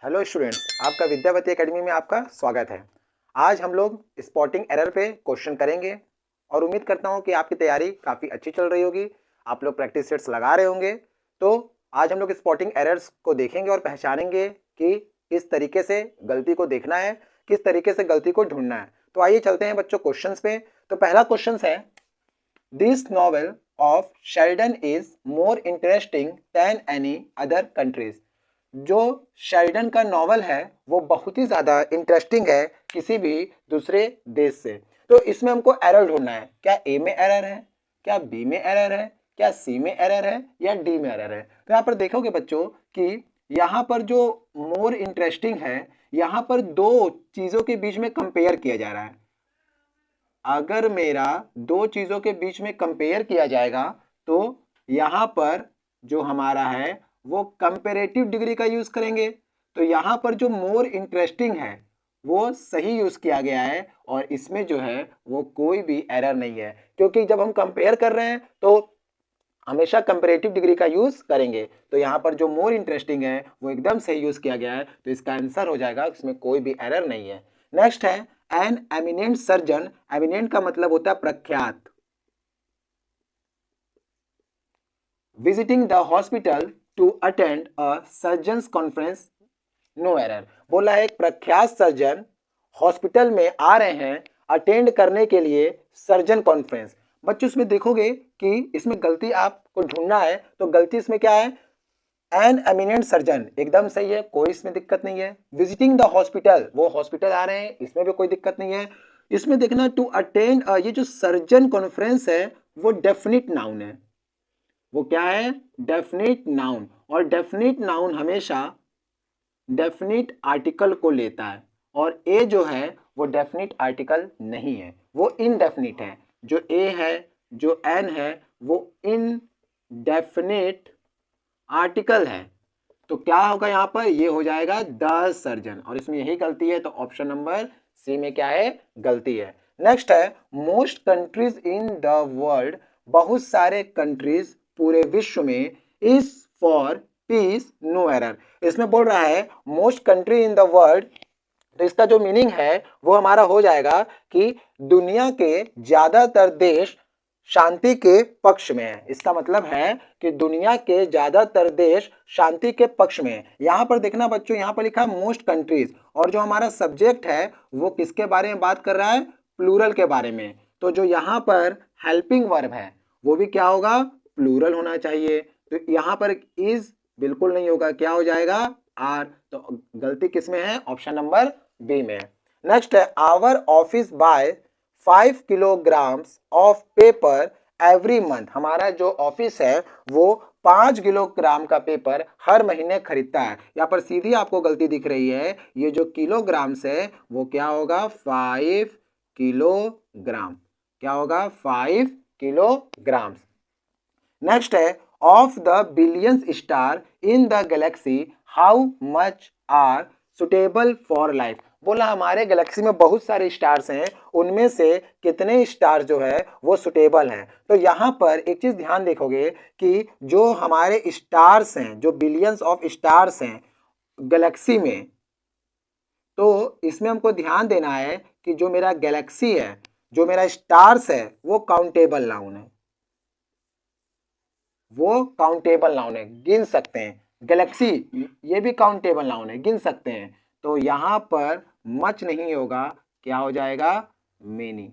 Hello students, आपका Vidyavati academy में आपका स्वागत है। आज हम लोग स्पॉटिंग एरर पे क्वेश्चन करेंगे और उम्मीद करता हूँ कि आपकी तैयारी काफ़ी अच्छी चल रही होगी। आप लोग प्रैक्टिस सेट्स लगा रहे होंगे। तो आज हम लोग स्पॉटिंग एरर्स को देखेंगे और पहचानेंगे कि किस तरीके से गलती को देखना है, किस तरीके से गलती को ढूंढना है। तो आइए चलते हैं बच्चों क्वेश्चन पे। तो पहला क्वेश्चन है, this novel of Sheldon is more interesting than any other countries. जो शेल्डन का नॉवल है वो बहुत ही ज़्यादा इंटरेस्टिंग है किसी भी दूसरे देश से। तो इसमें हमको एरर ढूंढना है, क्या ए में एरर है, क्या बी में एरर है, क्या सी में एरर है या डी में एरर है। तो यहाँ पर देखोगे बच्चों कि यहाँ पर जो मोर इंटरेस्टिंग है, यहाँ पर दो चीज़ों के बीच में कंपेयर किया जा रहा है। अगर मेरा दो चीज़ों के बीच में कंपेयर किया जाएगा तो यहाँ पर जो हमारा है वो कंपेरेटिव डिग्री का यूज करेंगे। तो यहाँ पर जो मोर इंटरेस्टिंग है वो सही यूज किया गया है और इसमें जो है वो कोई भी एरर नहीं है, क्योंकि जब हम कंपेयर कर रहे हैं तो हमेशा कंपेरेटिव डिग्री का यूज करेंगे। तो यहाँ पर जो मोर इंटरेस्टिंग है वो एकदम सही यूज किया गया है, तो इसका आंसर हो जाएगा, इसमें कोई भी एरर नहीं है। नेक्स्ट है, एन एमिनेंट सर्जन। एमिनेंट का मतलब होता है प्रख्यात। Visiting the hospital to attend a surgeons conference, no error. बोला है एक प्रख्यात सर्जन हॉस्पिटल में आ रहे हैं अटेंड करने के लिए सर्जन कॉन्फ्रेंस। बच्चों इसमें देखोगे कि इसमें गलती आपको ढूंढना है, तो गलती इसमें क्या है, एन एमिनेंट सर्जन एकदम सही है, कोई इसमें दिक्कत नहीं है। विजिटिंग द हॉस्पिटल, वो हॉस्पिटल आ रहे हैं, इसमें भी कोई दिक्कत नहीं है। इसमें देखना टू अटेंड, ये जो सर्जन कॉन्फ्रेंस है वो डेफिनिट नाउन है। वो क्या है, डेफिनिट नाउन। और डेफिनिट नाउन हमेशा डेफिनिट आर्टिकल को लेता है और ए जो है वो डेफिनिट आर्टिकल नहीं है, वो इनडेफिनिट है। जो ए है, जो एन है, वो इनडेफिनिट आर्टिकल है। तो क्या होगा यहाँ पर, ये हो जाएगा द सर्जन, और इसमें यही गलती है, तो ऑप्शन नंबर सी में क्या है, गलती है। नेक्स्ट है, most countries in the world. बहुत सारे कंट्रीज पूरे विश्व में, is for peace, no error. इसमें बोल रहा है most country in the world, तो इसका जो मीनिंग है वो हमारा हो जाएगा कि दुनिया के ज्यादातर देश शांति के पक्ष में है। इसका मतलब है कि दुनिया के ज्यादातर देश शांति के पक्ष में है। यहां पर देखना बच्चों, यहां पर लिखा है मोस्ट कंट्रीज, और जो हमारा सब्जेक्ट है वो किसके बारे में बात कर रहा है, प्लूरल के बारे में। तो जो यहां पर हेल्पिंग वर्ब है वो भी क्या होगा, प्लूरल होना चाहिए। तो यहां पर इज बिल्कुल नहीं होगा, क्या हो जाएगा, आर। तो गलती किसमें है, ऑप्शन नंबर बी में। नेक्स्ट है, our office buy 5 kilograms of paper every month. हमारा जो ऑफिस है वो 5 किलोग्राम का पेपर हर महीने खरीदता है। यहाँ पर सीधी आपको गलती दिख रही है, ये जो किलोग्राम्स है वो क्या होगा, 5 किलोग्राम। क्या होगा, 5 किलोग्राम्स। नेक्स्ट है, of the billions star in the galaxy how much are suitable for life. बोला हमारे गैलेक्सी में बहुत सारे स्टार्स हैं, उनमें से कितने स्टार जो है वो सुटेबल हैं। तो यहाँ पर एक चीज ध्यान देखोगे कि जो हमारे स्टार्स हैं, जो बिलियंस ऑफ स्टार्स हैं गैलेक्सी में, तो इसमें हमको ध्यान देना है कि जो मेरा गैलेक्सी है, जो मेरा स्टार्स है, वो काउंटेबल नाउन है। वो काउंटेबल नाउन है, गिन सकते हैं। गैलेक्सी ये भी काउंटेबल नाउन है, गिन सकते हैं। तो यहां पर मच नहीं होगा, क्या हो जाएगा, मेनी।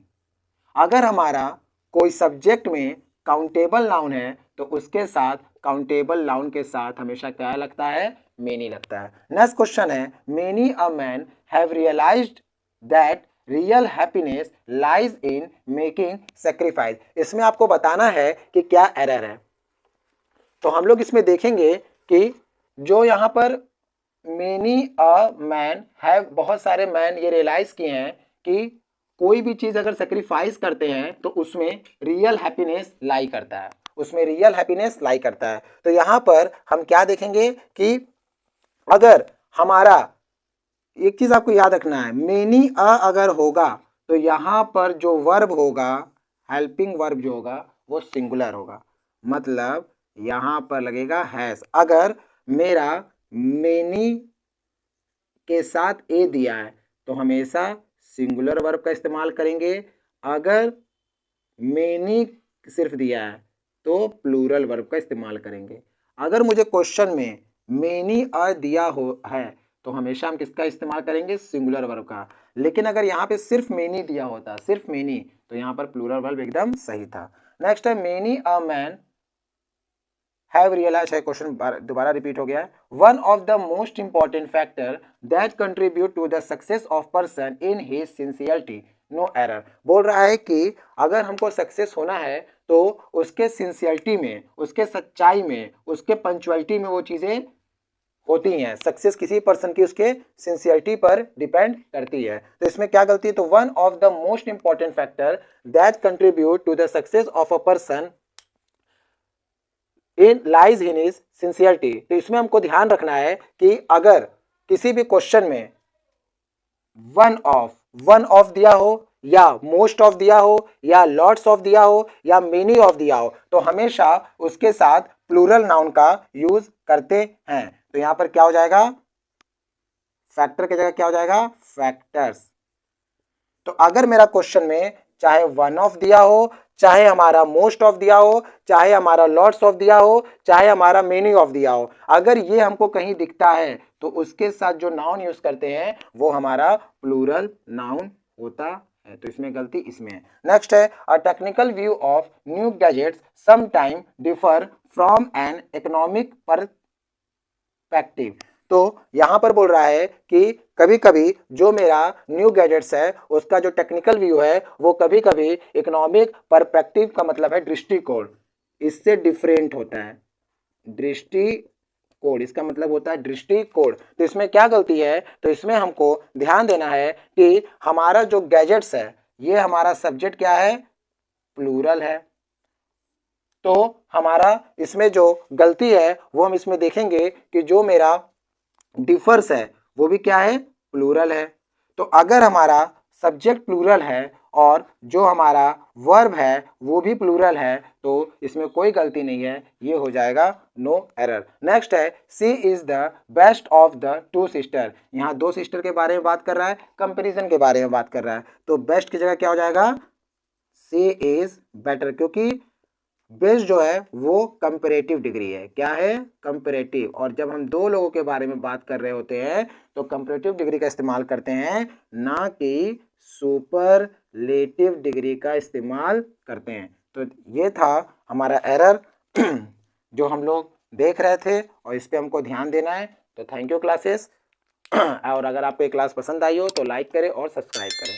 अगर हमारा कोई सब्जेक्ट में काउंटेबल नाउन है तो उसके साथ, काउंटेबल नाउन के साथ हमेशा क्या लगता है, मेनी लगता है। नेक्स्ट क्वेश्चन है, many a man have realised that real happiness lies in making sacrifice. इसमें आपको बताना है कि क्या एरर है। तो हम लोग इसमें देखेंगे कि जो यहाँ पर मेनी अ मैन है, बहुत सारे मैन ये रियलाइज किए हैं कि कोई भी चीज अगर सेक्रीफाइस करते हैं तो उसमें रियल हैप्पीनेस लाई करता है, उसमें रियल हैप्पीनेस लाई करता है। तो यहाँ पर हम क्या देखेंगे कि अगर हमारा, एक चीज आपको याद रखना है, मेनी अ अगर होगा तो यहाँ पर जो वर्ब होगा, हेल्पिंग वर्ब जो होगा वो सिंगुलर होगा, मतलब यहां पर लगेगा हैज। अगर मेरा मेनी के साथ ए दिया है तो हमेशा सिंगुलर वर्ब का इस्तेमाल करेंगे। अगर मेनी सिर्फ दिया है तो प्लूरल वर्ब का इस्तेमाल करेंगे। अगर मुझे क्वेश्चन में मेनी अ दिया हो है तो हमेशा हम किसका इस्तेमाल करेंगे? सिंगुलर वर्ब का। लेकिन अगर यहाँ पे सिर्फ मेनी दिया होता, सिर्फ मेनी, तो यहाँ पर प्लूरल वर्ब एकदम सही था। नेक्स्ट है many a man have realise है, क्वेश्चन दोबारा रिपीट हो गया है। One of the most important factor that contribute to the success of person in his sincerity no error. बोल रहा है कि अगर हमको सक्सेस होना है तो उसके सिंसियरिटी में, उसके सच्चाई में, उसके पंचुअलिटी में वो चीजें होती हैं। सक्सेस किसी पर्सन की उसके सिंसियरिटी पर डिपेंड करती है। तो इसमें क्या गलती है? तो one of the most important factor that contribute to the success of a person in lies in is sincerity. तो इसमें हमको ध्यान रखना है कि अगर किसी भी क्वेश्चन में वन ऑफ दिया हो या मोस्ट ऑफ दिया हो या लॉट्स ऑफ दिया हो या मेनी ऑफ दिया हो तो हमेशा उसके साथ प्लूरल नाउन का यूज करते हैं। तो यहां पर क्या हो जाएगा? फैक्टर की जगह क्या हो जाएगा? फैक्टर्स। तो अगर मेरा क्वेश्चन में चाहे वन ऑफ दिया हो, चाहे हमारा मोस्ट ऑफ दिया हो, चाहे हमारा लॉट्स ऑफ दिया हो, चाहे हमारा मेनी ऑफ दिया हो, अगर ये हमको कहीं दिखता है तो उसके साथ जो नाउन यूज करते हैं वो हमारा प्लूरल नाउन होता है। तो इसमें गलती इसमें है। नेक्स्ट है a technical view of new gadgets sometime differ from an economic perspective. तो यहां पर बोल रहा है कि कभी कभी जो मेरा न्यू गैजेट्स है उसका जो टेक्निकल व्यू है वो कभी कभी इकोनॉमिक पर्सपेक्टिव का मतलब है दृष्टिकोण, इससे डिफरेंट होता है। दृष्टिकोण इसका मतलब होता है दृष्टिकोण। तो इसमें क्या गलती है? तो इसमें हमको ध्यान देना है कि हमारा जो गैजेट्स है ये हमारा सब्जेक्ट क्या है? प्लूरल है। तो हमारा इसमें जो गलती है वो हम इसमें देखेंगे कि जो मेरा डिफर्स है वो भी क्या है? प्लूरल है। तो अगर हमारा सब्जेक्ट प्लूरल है और जो हमारा वर्ब है वो भी प्लूरल है तो इसमें कोई गलती नहीं है, ये हो जाएगा नो एरर। नेक्स्ट है C is the best of the two sister. यहाँ दो सिस्टर के बारे में बात कर रहा है, कंपैरिजन के बारे में बात कर रहा है। तो बेस्ट की जगह क्या हो जाएगा? सी इज बेटर, क्योंकि बेस्ट जो है वो कंपैरेटिव डिग्री है। क्या है? कंपैरेटिव। और जब हम दो लोगों के बारे में बात कर रहे होते हैं तो कंपैरेटिव डिग्री का इस्तेमाल करते हैं, ना कि सुपरलेटिव डिग्री का इस्तेमाल करते हैं। तो ये था हमारा एरर जो हम लोग देख रहे थे और इस पे हमको ध्यान देना है। तो थैंक यू क्लासेस। और अगर आपको ये क्लास पसंद आई हो तो लाइक करें और सब्सक्राइब करें।